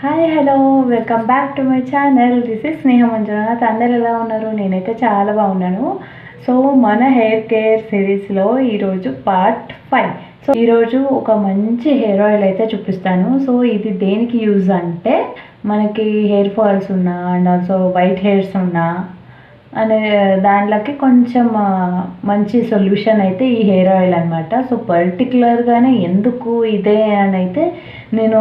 Hi hello welcome back to my channel. This is Sneha Manjunath. అందరు ఎలా ఉన్నారు? నేనైతే చాలా బాగున్నాను. సో మన హెయిర్ కేర్ సిరీస్లో ఈరోజు పార్ట్ 5. సో ఈరోజు ఒక మంచి హెయిర్ ఆయిల్ అయితే చూపిస్తాను. సో ఇది దేనికి యూజ్ అంటే మనకి హెయిర్ ఫాల్స్ ఉన్నా అండ్ ఆల్సో వైట్ హెయిర్స్ ఉన్నా అనే దాంట్లోకి కొంచెం మంచి సొల్యూషన్ అయితే ఈ హెయిర్ ఆయిల్ అనమాట. సో పర్టికులర్గానే ఎందుకు ఇదే అని అయితే నేను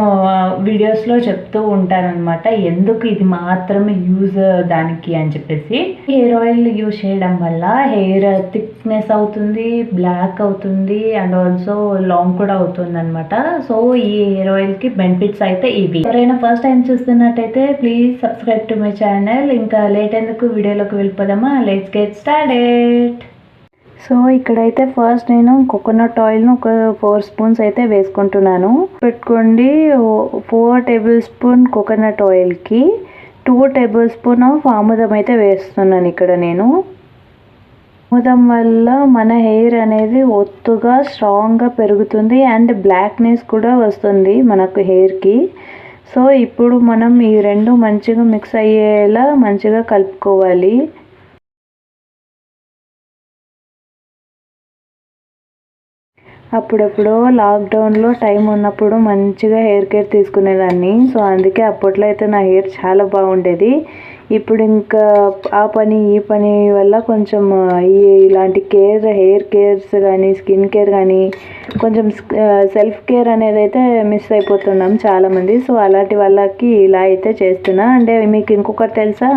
వీడియోస్లో చెప్తూ ఉంటానన్నమాట, ఎందుకు ఇది మాత్రమే యూజ్ దానికి అని చెప్పేసి. హెయిర్ ఆయిల్ యూజ్ చేయడం వల్ల హెయిర్ థిక్నెస్ అవుతుంది, బ్లాక్ అవుతుంది అండ్ ఆల్సో లాంగ్ కూడా అవుతుంది అనమాట. సో ఈ హెయిర్ ఆయిల్కి బెనిఫిట్స్ అయితే ఇవి. ఎవరైనా ఫస్ట్ టైం చూస్తున్నట్టయితే please subscribe to my channel. ఇంకా లేట్ ఎందుకు వీడియోలోకి వెళ్ళిపోదామా? Let's get started. సో ఇక్కడైతే ఫస్ట్ నేను కోకోనట్ ఆయిల్ను ఒక 4 స్పూన్స్ అయితే వేసుకుంటున్నాను. పెట్టుకోండి. 4 టేబుల్ స్పూన్ కోకోనట్ ఆయిల్కి 2 టేబుల్ స్పూన్ ఆఫ్ ఆముదం అయితే వేస్తున్నాను ఇక్కడ నేను. ఆముదం వల్ల మన హెయిర్ అనేది ఒత్తుగా స్ట్రాంగ్గా పెరుగుతుంది అండ్ బ్లాక్నెస్ కూడా వస్తుంది మనకు హెయిర్కి. సో ఇప్పుడు మనం ఈ రెండు మంచిగా మిక్స్ అయ్యేలా మంచిగా కలుపుకోవాలి. అప్పుడప్పుడు లాక్డౌన్లో టైం ఉన్నప్పుడు మంచిగా హెయిర్ కేర్ తీసుకునేదాన్ని. సో అందుకే అప్పట్లో అయితే నా హెయిర్ చాలా బాగుండేది. ఇప్పుడు ఇంకా ఆ పని ఈ పని వల్ల కొంచెం ఇలాంటి హెయిర్ కేర్స్ కానీ స్కిన్ కేర్ కానీ కొంచెం సెల్ఫ్ కేర్ అనేది అయితే మిస్ అయిపోతున్నాం చాలామంది. సో అలాంటి వాళ్ళకి ఇలా అయితే చేస్తున్నా. అంటే మీకు ఇంకొకటి తెలుసా,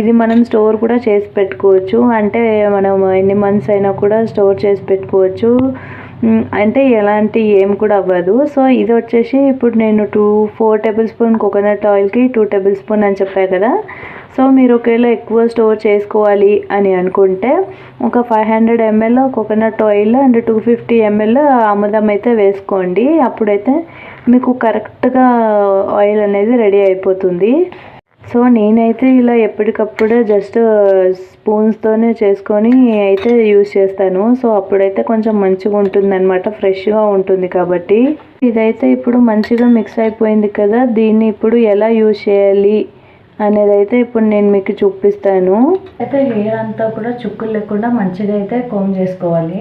ఇది మనం స్టోర్ కూడా చేసి పెట్టుకోవచ్చు. అంటే మనం ఎన్ని మంత్స్ అయినా కూడా స్టోర్ చేసి పెట్టుకోవచ్చు. అంటే ఎలాంటి ఏం కూడా అవ్వదు. సో ఇది వచ్చేసి ఇప్పుడు నేను 4 టేబుల్ స్పూన్ కోకోనట్ ఆయిల్కి 2 టేబుల్ స్పూన్ అని చెప్పాను కదా. సో మీరు ఒకవేళ ఎక్కువ స్టోర్ చేసుకోవాలి అని అనుకుంటే ఒక 500 ml coconut oil and 250 ml ఆముదం అయితే వేసుకోండి. అప్పుడైతే మీకు కరెక్ట్గా ఆయిల్ అనేది రెడీ అయిపోతుంది. సో నేనైతే ఇలా ఎప్పటికప్పుడు జస్ట్ స్పూన్స్తోనే చేసుకొని అయితే యూజ్ చేస్తాను. సో అప్పుడైతే కొంచెం మంచిగా ఉంటుంది అనమాట, ఫ్రెష్గా ఉంటుంది కాబట్టి. ఇదైతే ఇప్పుడు మంచిగా మిక్స్ అయిపోయింది కదా, దీన్ని ఇప్పుడు ఎలా యూజ్ చేయాలి అనేది అయితే ఇప్పుడు నేను మీకు చూపిస్తాను. అయితే హెయిర్ అంతా కూడా చుక్కులు లేకుండా మంచిగా అయితే కోమ్ చేసుకోవాలి.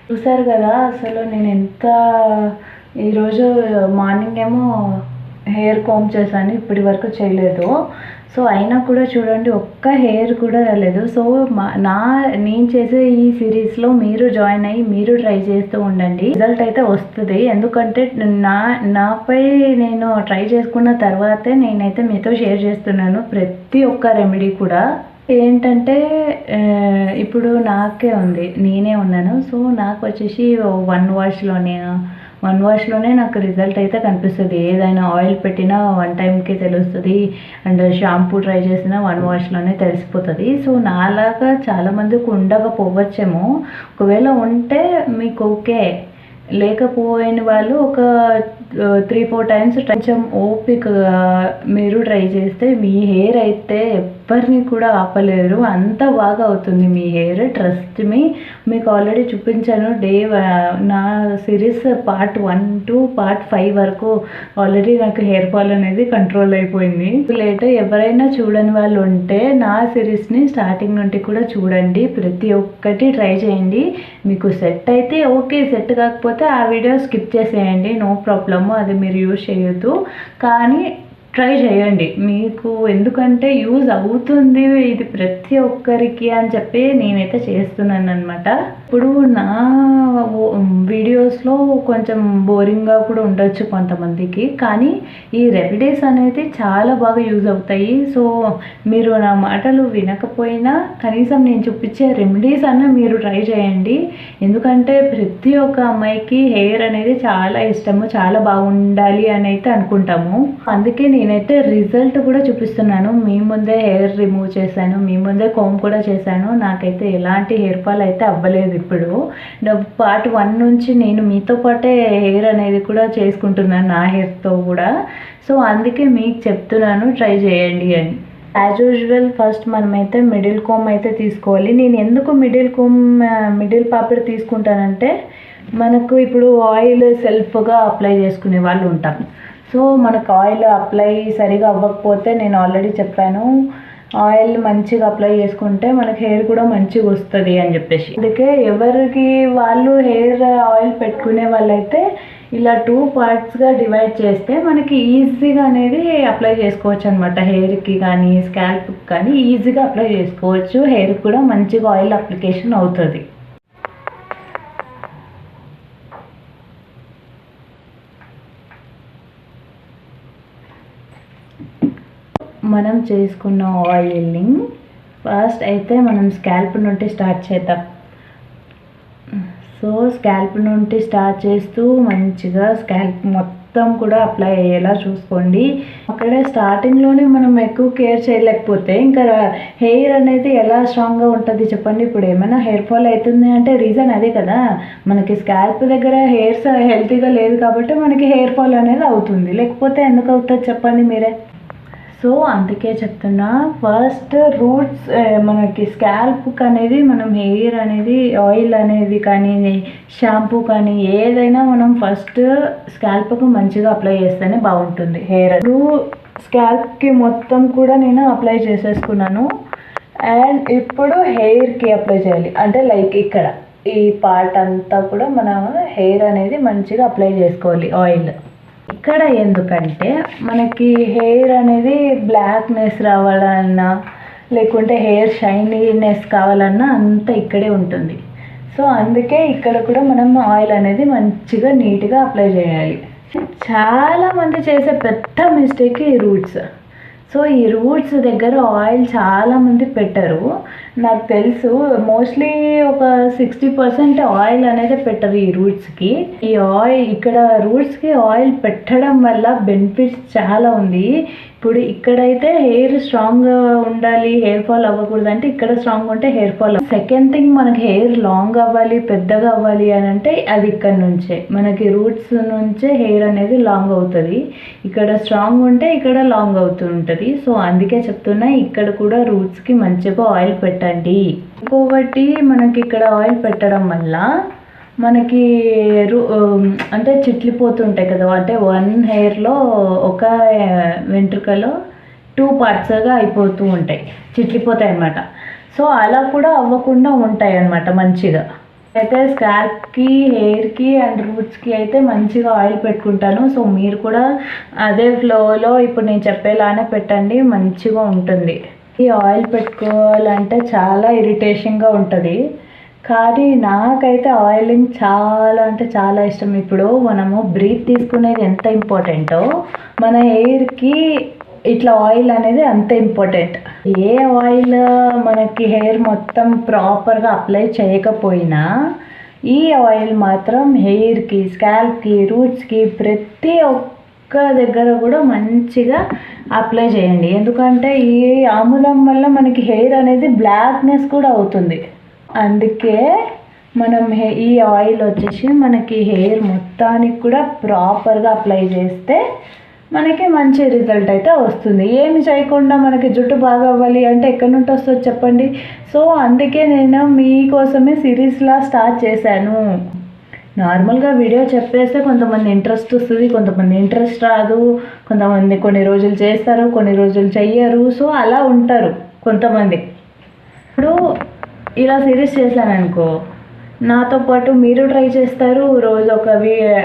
చూసారు కదా అసలు నేను ఎంత ఈరోజు మార్నింగ్ ఏమో హెయిర్ కోమ్ చేశాను, ఇప్పటి వరకు చేయలేదు. సో అయినా కూడా చూడండి ఒక్క హెయిర్ కూడా రాలేదు. సో నేను చేసే ఈ సిరీస్లో మీరు జాయిన్ అయ్యి మీరు ట్రై చేస్తూ ఉండండి, రిజల్ట్ అయితే వస్తుంది. ఎందుకంటే నాపై నేను ట్రై చేసుకున్న తర్వాతే నేనైతే మీతో షేర్ చేస్తున్నాను ప్రతి ఒక్క రెమెడీ కూడా. ఏంటంటే ఇప్పుడు నాకే ఉంది, నేనే ఉన్నాను. సో నాకు వచ్చేసి 1 వాష్లోనే నాకు రిజల్ట్ అయితే కనిపిస్తుంది. ఏదైనా ఆయిల్ పెట్టినా 1 టైంకి తెలుస్తుంది అండ్ షాంపూ ట్రై చేసినా 1 వాష్లోనే తెలిసిపోతుంది. సో నాలాగా చాలామందికి ఉండకపోవచ్చేమో. ఒకవేళ ఉంటే మీకు ఓకే, లేకపోయిన వాళ్ళు ఒక 3-4 టైమ్స్ కొంచెం ఓపికగా మీరు ట్రై చేస్తే మీ హెయిర్ అయితే ఎవరిని కూడా ఆపలేరు, అంత బాగా అవుతుంది మీ హెయిర్. ట్రస్ట్ మీ, మీకు ఆల్రెడీ చూపించాను నా సిరీస్ పార్ట్ 1 to పార్ట్ 5 వరకు ఆల్రెడీ నాకు హెయిర్ ఫాల్ అనేది కంట్రోల్ అయిపోయింది. లేట్ ఎవరైనా చూడని వాళ్ళు ఉంటే నా సిరీస్ని స్టార్టింగ్ నుండి కూడా చూడండి, ప్రతి ఒక్కటి ట్రై చేయండి. మీకు సెట్ అయితే ఓకే, సెట్ కాకపోతే ఆ వీడియో స్కిప్ చేసేయండి, నో ప్రాబ్లమ్. అది మీరు యూజ్ చేయొద్దు, కానీ ట్రై చేయండి మీకు, ఎందుకంటే యూజ్ అవుతుంది ఇది ప్రతి ఒక్కరికి అని చెప్పి నేనైతే చేస్తున్నాను అనమాట. ఇప్పుడు నా వీడియోస్లో కొంచెం బోరింగ్గా కూడా ఉండొచ్చు కొంతమందికి, కానీ ఈ రెమెడీస్ అనేది చాలా బాగా యూజ్ అవుతాయి. సో మీరు నా మాటలు వినకపోయినా కనీసం నేను చూపించే రెమెడీస్ అన్న మీరు ట్రై చేయండి. ఎందుకంటే ప్రతి ఒక్క అమ్మాయికి హెయిర్ అనేది చాలా ఇష్టము, చాలా బాగుండాలి అని అయితే అనుకుంటాము. అందుకే నేనైతే రిజల్ట్ కూడా చూపిస్తున్నాను. మీ ముందే హెయిర్ రిమూవ్ చేశాను, మీ ముందే కోమ్ కూడా చేశాను, నాకైతే ఎలాంటి హెయిర్ ఫాల్ అయితే అవ్వలేదు. ఇప్పుడు పార్ట్ 1 నుంచి నేను మీతో పాటే హెయిర్ అనేది కూడా చేసుకుంటున్నాను, నా హెయిర్తో కూడా. సో అందుకే మీకు చెప్తున్నాను ట్రై చేయండి అని. యాజ్ యూజువల్ ఫస్ట్ మనమైతే మిడిల్ కోమ్ అయితే తీసుకోవాలి. నేను ఎందుకు మిడిల్ పాపిడి తీసుకుంటానంటే మనకు ఇప్పుడు ఆయిల్ సెల్ఫ్గా అప్లై చేసుకునే వాళ్ళు ఉంటాం. సో మనకు ఆయిల్ అప్లై సరిగా అవ్వకపోతే నేను ఆల్రెడీ చెప్పాను, ఆయిల్ మంచిగా అప్లై చేసుకుంటే మనకి హెయిర్ కూడా మంచిగా వస్తుంది అని చెప్పేసి. అందుకే ఎవరికి వాళ్ళు హెయిర్ ఆయిల్ పెట్టుకునే వాళ్ళైతే ఇలా 2 పార్ట్స్గా డివైడ్ చేస్తే మనకి ఈజీగా అనేది అప్లై చేసుకోవచ్చు అనమాట. హెయిర్కి కానీ స్కాల్ప్కి కానీ ఈజీగా అప్లై చేసుకోవచ్చు. హెయిర్కి కూడా మంచిగా ఆయిల్ అప్లికేషన్ అవుతుంది. మనం చేసుకున్న ఆయిలింగ్ ఫస్ట్ అయితే మనం స్కాల్ప్ నుండి స్టార్ట్ చేద్దాం. సో స్కాల్ప్ నుండి స్టార్ట్ చేస్తూ మంచిగా స్కాల్ప్ మొత్తం కూడా అప్లై అయ్యేలా చూసుకోండి. అక్కడే స్టార్టింగ్లోనే మనం ఎక్కువ కేర్ చేయలేకపోతే ఇంకా హెయిర్ అనేది ఎలా స్ట్రాంగ్గా ఉంటుంది చెప్పండి. ఇప్పుడు ఏమైనా హెయిర్ ఫాల్ అవుతుంది అంటే రీజన్ అదే కదా, మనకి స్కాల్ప్ దగ్గర హెయిర్స్ హెల్తీగా లేదు కాబట్టి మనకి హెయిర్ ఫాల్ అనేది అవుతుంది. లేకపోతే ఎందుకు అవుతుంది చెప్పండి మీరే. సో అందుకే చెప్తున్నా, ఫస్ట్ రూట్స్ మనకి స్కాల్ప్కి అనేది మనం హెయిర్ అనేది ఆయిల్ అనేది కానీ షాంపూ కానీ ఏదైనా మనం ఫస్ట్ స్కాల్ప్కి మంచిగా అప్లై చేస్తేనే బాగుంటుంది హెయిర్. స్కాల్ప్కి మొత్తం కూడా నేను అప్లై చేసేసుకున్నాను. అండ్ ఇప్పుడు హెయిర్కి అప్లై చేయాలి. అంటే లైక్ ఇక్కడ ఈ పార్ట్ అంతా కూడా మనం హెయిర్ అనేది మంచిగా అప్లై చేసుకోవాలి ఆయిల్. ఇక్కడ ఎందుకంటే మనకి హెయిర్ అనేది బ్లాక్నెస్ రావాలన్నా లేకుంటే హెయిర్ షైనీనెస్ కావాలన్నా అంతా ఇక్కడే ఉంటుంది. సో అందుకే ఇక్కడ కూడా మనం ఆయిల్ అనేది మంచిగా నీట్గా అప్లై చేయాలి. చాలామంది చేసే పెద్ద మిస్టేక్ ఈ రూట్స్. సో ఈ రూట్స్ దగ్గర ఆయిల్ చాలామంది పెట్టరు. నాకు తెలుసు మోస్ట్లీ ఒక 60% ఆయిల్ అనేది పెట్టరు ఈ రూట్స్కి. ఈ ఆయిల్ ఇక్కడ రూట్స్కి ఆయిల్ పెట్టడం వల్ల బెనిఫిట్స్ చాలా ఉంది. ఇప్పుడు ఇక్కడైతే హెయిర్ స్ట్రాంగ్గా ఉండాలి, హెయిర్ ఫాల్ అవ్వకూడదు అంటే ఇక్కడ స్ట్రాంగ్ ఉంటే హెయిర్ ఫాల్. సెకండ్ థింగ్, మనకి హెయిర్ లాంగ్ అవ్వాలి, పెద్దగా అవ్వాలి అని అంటే అది ఇక్కడ నుంచే మనకి రూట్స్ నుంచే హెయిర్ అనేది లాంగ్ అవుతుంది. ఇక్కడ స్ట్రాంగ్ ఉంటే ఇక్కడ లాంగ్ అవుతూ ఉంటుంది. సో అందుకే చెప్తున్నా, ఇక్కడ కూడా రూట్స్కి మంచిగా ఆయిల్ పెట్టండి. ఇంకొకటి, మనకి ఇక్కడ ఆయిల్ పెట్టడం వల్ల మనకి అంటే చిట్లిపోతుంటాయి కదా, అంటే 1 హెయిర్లో ఒక వెంట్రుకలో 2 పార్ట్స్గా అయిపోతూ ఉంటాయి, చిట్లిపోతాయి అన్నమాట. సో అలా కూడా అవ్వకుండా ఉంటాయి అన్నమాట మంచిగా. అయితే స్కాల్ప్కి, హెయిర్కి అండ్ రూట్స్కి అయితే మంచిగా ఆయిల్ పెట్టుకుంటాను. సో మీరు కూడా అదే ఫ్లోలో ఇప్పుడు నేను చెప్పేలానే పెట్టండి, మంచిగా ఉంటుంది. ఈ ఆయిల్ పెట్టుకోవాలంటే చాలా ఇరిటేషన్గా ఉంటుంది, కానీ నాకైతే ఆయిలింగ్ చాలా అంటే చాలా ఇష్టం. ఇప్పుడు మనము బ్రీత్ తీసుకునేది ఎంత ఇంపార్టెంటో మన హెయిర్కి ఇట్లా ఆయిల్ అనేది అంత ఇంపార్టెంట్. ఏ ఆయిల్ మనకి హెయిర్ మొత్తం ప్రాపర్గా అప్లై చేయకపోయినా ఈ ఆయిల్ మాత్రం హెయిర్కి, స్కాల్ప్కి, రూట్స్కి ప్రతి ఒక్క దగ్గర కూడా మంచిగా అప్లై చేయండి. ఎందుకంటే ఈ ఆముదం వల్ల మనకి హెయిర్ అనేది బ్లాక్నెస్ కూడా అవుతుంది. అందుకే మనం ఈ ఆయిల్ వచ్చేసి మనకి హెయిర్ మొత్తానికి కూడా ప్రాపర్గా అప్లై చేస్తే మనకి మంచి రిజల్ట్ అయితే వస్తుంది. ఏమి చేయకుండా మనకి జుట్టు బాగా అవ్వాలి అంటే ఎక్కడి నుండి వస్తుంది చెప్పండి. సో అందుకే నేను మీకోసమే సిరీస్లా స్టార్ట్ చేశాను. నార్మల్గా వీడియో చెప్పేస్తే కొంతమంది ఇంట్రెస్ట్ వస్తుంది, కొంతమంది ఇంట్రెస్ట్ రాదు, కొంతమంది కొన్ని రోజులు చేస్తారు, కొన్ని రోజులు చెయ్యరు. సో అలా ఉంటారు కొంతమంది. ఇప్పుడు ఇలా సిరీస్ చేశాను అనుకో, నాతో పాటు మీరు ట్రై చేస్తారు. రోజు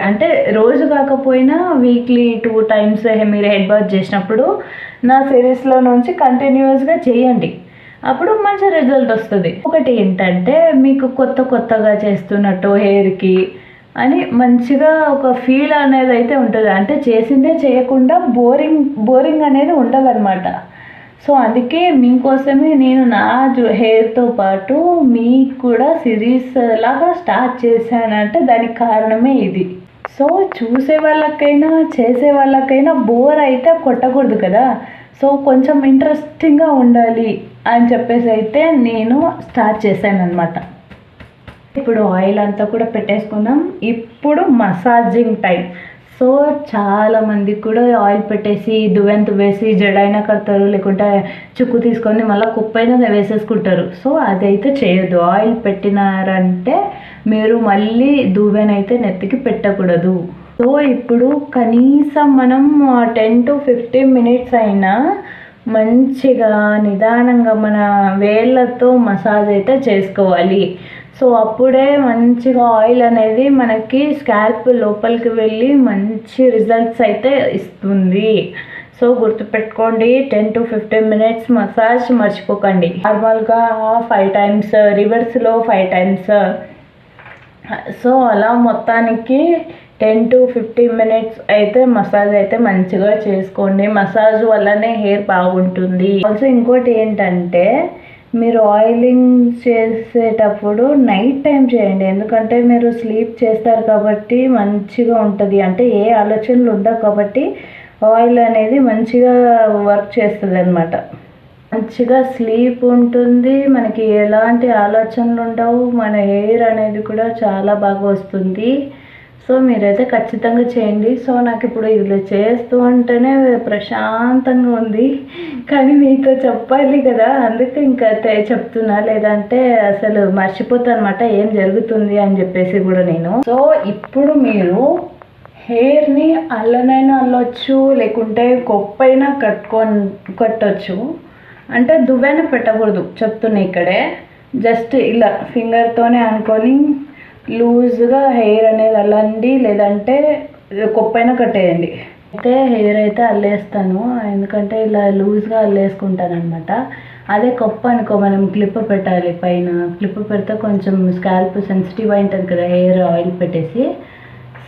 అంటే రోజు కాకపోయినా వీక్లీ 2 times మీరు హెడ్ బాత్ చేసినప్పుడు నా సిరీస్లో నుంచి కంటిన్యూస్గా చేయండి, అప్పుడు మంచి రిజల్ట్ వస్తుంది. ఒకటి ఏంటంటే, మీకు కొత్తగా చేస్తున్నట్టు హెయిర్కి అని మంచిగా ఒక ఫీల్ అనేది అయితే ఉంటుంది. అంటే చేసిందే చేయకుండా బోరింగ్ అనేది ఉండదు అనమాట. సో అందుకే మీకోసమే నేను నా హెయిర్తో పాటు మీకు కూడా సిరీస్ లాగా స్టార్ట్ చేశానంటే దానికి కారణమే ఇది. సో చూసే వాళ్ళకైనా చేసే వాళ్ళకైనా బోర్ అయితే కొట్టకూడదు కదా. సో కొంచెం ఇంట్రెస్టింగ్గా ఉండాలి అని చెప్పేసి అయితే నేను స్టార్ట్ చేశాను అనమాట. ఇప్పుడు ఆయిల్ అంతా కూడా పెట్టేసుకున్నాం. ఇప్పుడు మసాజింగ్ టైం. సో చాలామంది కూడా ఆయిల్ పెట్టేసి దువ్వేసి జడైనా కడతారు, లేకుంటే చుక్కు తీసుకొని మళ్ళీ కుప్పైనా వేసేసుకుంటారు. సో అదైతే చేయొద్దు. ఆయిల్ పెట్టినారంటే మీరు మళ్ళీ దువ్వెనైతే నెత్తికి పెట్టకూడదు. సో ఇప్పుడు కనీసం మనం 10 to 15 మినిట్స్ అయినా మంచిగా నిదానంగా మన వేళ్ళతో మసాజ్ అయితే చేసుకోవాలి. సో అప్పుడే మంచిగా ఆయిల్ అనేది మనకి స్కాల్ప్ లోపలికి వెళ్ళి మంచి రిజల్ట్స్ అయితే ఇస్తుంది. సో గుర్తుపెట్టుకోండి, 10 to 15 మినిట్స్ మసాజ్ మర్చిపోకండి. నార్మల్గా 5 times, రివర్స్లో 5 times. సో అలా మొత్తానికి 10 to 15 మినిట్స్ అయితే మసాజ్ అయితే మంచిగా చేసుకోండి. మసాజ్ వల్లనే హెయిర్ బాగుంటుంది. ఆల్సో ఇంకోటి ఏంటంటే, మీరు ఆయిలింగ్ చేసేటప్పుడు నైట్ టైం చేయండి. ఎందుకంటే మీరు స్లీప్ చేస్తారు కాబట్టి మంచిగా ఉంటుంది. అంటే ఏ ఆలోచనలు ఉండవు కాబట్టి ఆయిల్ అనేది మంచిగా వర్క్ చేస్తుంది అన్నమాట. మంచిగా స్లీప్ ఉంటుంది, మనకి ఎలాంటి ఆలోచనలు ఉండవు, మన హెయిర్ అనేది కూడా చాలా బాగా వస్తుంది. సో మీరైతే ఖచ్చితంగా చేయండి. సో నాకు ఇప్పుడు ఇది చేస్తూ ఉంటేనే ప్రశాంతంగా ఉంది, కానీ మీతో చెప్పాలి కదా, అందుకే ఇంకా చెప్తున్నా, లేదంటే అసలు మర్చిపోతాను అనమాట ఏం జరుగుతుంది అని చెప్పేసి కూడా నేను. సో ఇప్పుడు మీరు హెయిర్ని అల్లనైనా అల్లొచ్చు, లేకుంటే కొప్పైనా కట్టొచ్చు. అంటే దువ్వెన పెట్టకూడదు చెప్తున్నా ఇక్కడే. జస్ట్ ఇలా ఫింగర్తోనే అనుకొని లూజ్గా హెయిర్ అనేది అల్లండి, లేదంటే కొప్పైనా కట్టేయండి. అయితే హెయిర్ అయితే అల్లేస్తాను, ఎందుకంటే ఇలా లూజ్గా అల్లేసుకుంటాను అనమాట. అదే కొప్ప అనుకో, మనం క్లిప్ పెట్టాలి పైన. క్లిప్ పెడితే కొంచెం స్కాల్ప్ సెన్సిటివ్ అయి ఉంటుంది కదా హెయిర్ ఆయిల్ పెట్టేసి.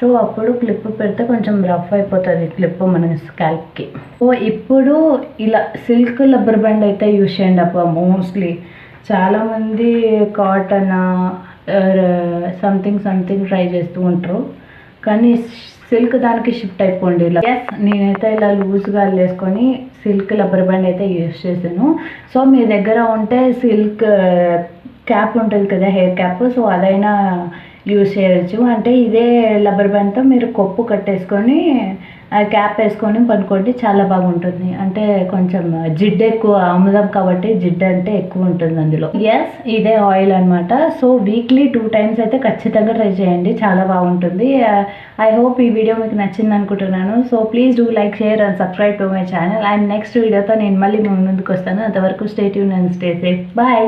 సో అప్పుడు క్లిప్ పెడితే కొంచెం రఫ్ అయిపోతుంది క్లిప్ మన స్కాల్ప్కి. సో ఇప్పుడు ఇలా సిల్క్ రబ్బర్ బ్యాండ్ అయితే యూజ్ చేయండి అబ్బా. మోస్ట్లీ చాలామంది కాటన్ సంథింగ్ ట్రై చేస్తూ ఉంటారు, కానీ సిల్క్ దానికి షిఫ్ట్ అయిపోండి. ఇలా నేనైతే ఇలా లూజ్గా అల్లేసుకొని సిల్క్ రబ్బర్ బ్యాండ్ అయితే యూజ్ చేశాను. సో మీ దగ్గర ఉంటే సిల్క్ క్యాప్ ఉంటుంది కదా, హెయిర్ క్యాప్, సో అదైనా యూజ్ చేయొచ్చు. అంటే ఇదే రబ్బర్ బ్యాండ్తో మీరు కొప్పు కట్టేసుకొని క్యాప్ వేసుకొని పనుకోండి, చాలా బాగుంటుంది. అంటే కొంచెం జిడ్డు ఎక్కువ, ఆముదం కాబట్టి జిడ్డు అంటే ఎక్కువ ఉంటుంది అందులో. ఇదే ఆయిల్ అనమాట. సో వీక్లీ 2 times అయితే ఖచ్చితంగా ట్రై చేయండి, చాలా బాగుంటుంది. ఐ హోప్ ఈ వీడియో మీకు నచ్చింది అనుకుంటున్నాను. So please do like, share and subscribe to my channel. And next వీడియోతో నేను మళ్ళీ ముందుకు వస్తాను. అంతవరకు stay tune and stay safe. Bye.